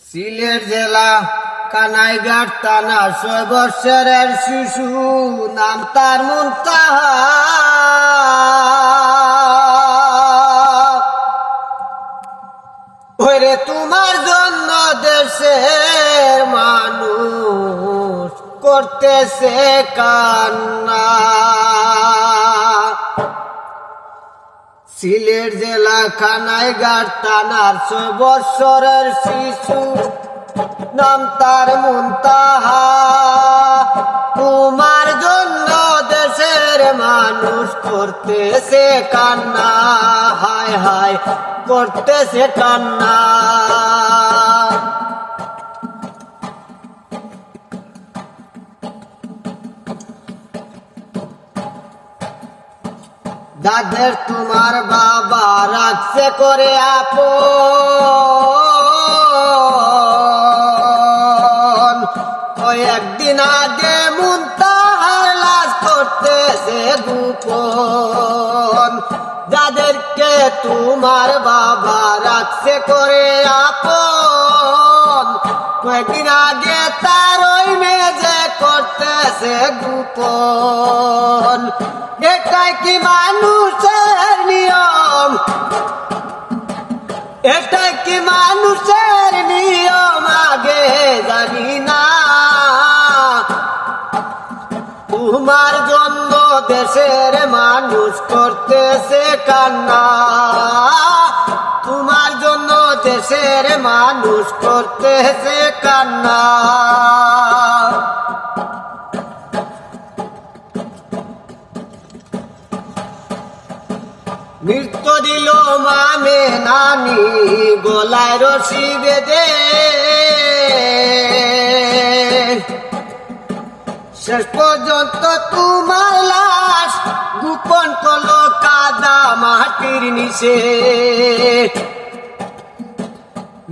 সিলেট জেলা কানাইঘাট থানা ৬ বৎসরের শিশু নাম তার মুনতাহা। ওরে তোমার জন্য দেশের মানুষ করতেছে কান্না। সিলেট জেলা কানাইঘাট থানার ৬ বৎসরের শিশু নাম তার মুনতাহা। তোমার জন্য দেশের মানুষ করতেছে কান্না, হায় হায় করতেছে কান্না। দাদের তোমার বাবা রাখছে করে আপন, কয়েকদিন আগে মুনতাহার লাশ করতেছে গোপন। যাদেরকে তোমার বাবা রাখছে করে আপন, কয়েকদিন আগে তার ওই মেয়ে করতেছে গোপন। এটাই কি মানুষের নিয়ম, এটাই কি মানুষের নিয়ম আগে জানি না। তোমার জন্য দেশের মানুষ করতেছে কান্না, তোমার জন্য দেশের মানুষ করতেছে কান্না। মৃত্যু দিল মামে নানি গলায় রশি বেঁধে, শেষ পর্যন্ত তোমার লাশ গোপন করলো কাদা মাটির নিচে।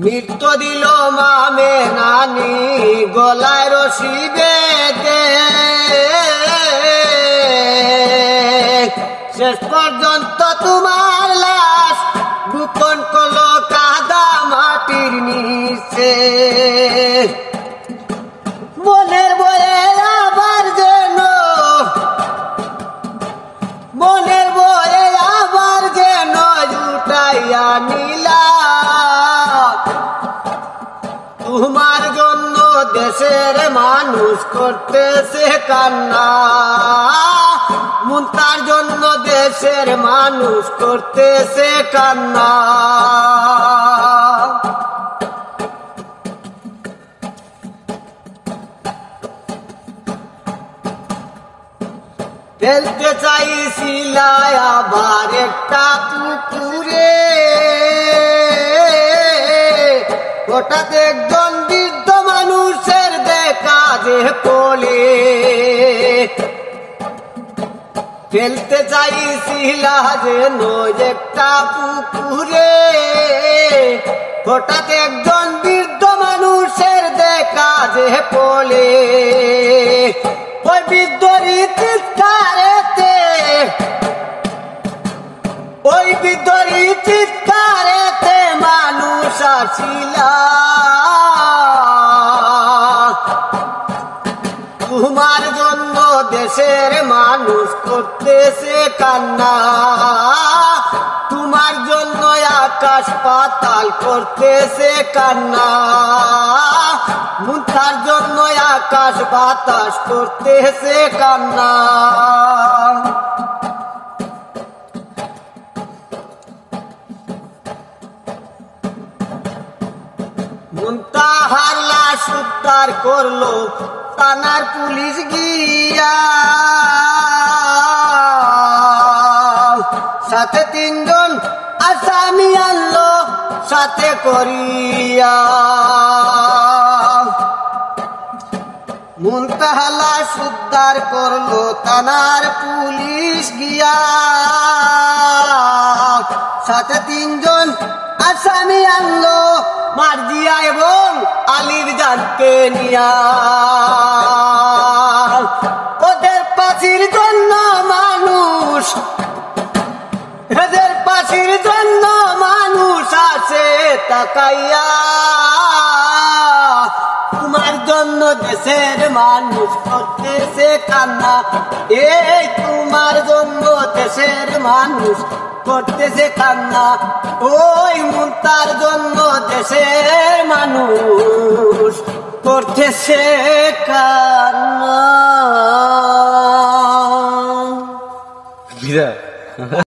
মৃত্যু দিল মামে নানি গলায় রশি বেঁধে, শেষ পর্যন্ত তোমার লাশ গোপন করলো কাদা মাটির নিচে। মনের বয়ে আবার যেন, মনের বয়ে আবার যেন জুটাইয়া নিলা। তোমার জন্য দেশের মানুষ করতেছে কান্না, মুনতার জন্য দেশের মানুষ করতেছে কান্না। ফেলতে চাইছিলা আবার একটা পুকুরে, হঠাৎ একজন বৃদ্ধ মানুষের দেখা যে পড়ে। ফেলতে চাইছিলা যেন একটা পুকুরে, হঠাৎ একজন বৃদ্ধ মানুষের দেখা যে পড়ে। ওই বৃদ্ধরি চিৎকারেতে, ওই বৃদ্ধরি চিৎকারেতে মানুষ আসিলা। তোমার জন্য দেশের মানুষ করতেছে কান্না, তোমার জন্য আকাশ পাতাল করতেছে কান্না। মুনতার জন্য আকাশ বাতাস করতেছে কান্না। মুনতাহার লাশ উদ্ধার করলো থানার পুলিশ গিয়া, সাথে ৩ জন আসামি আনলো সাথে করিয়া। মুনতাহার লাশ উদ্ধার করলো থানার পুলিশ গিয়া, সাথে ৩ জন আসামি আনলো মার্জিয়া এবং আলীর জানকে নিয়া। ওদের ফাঁসির জন্য মানুষ, এদের ফাঁসির জন্য মানুষ আছে তাকাইয়া। দেশের মানুষ করতেছে কান্না, এই তোমার জন্য দেশের মানুষ করতেছে কান্না, ওই মুন্তার জন্য দেশের মানুষ করতেছে কান্না।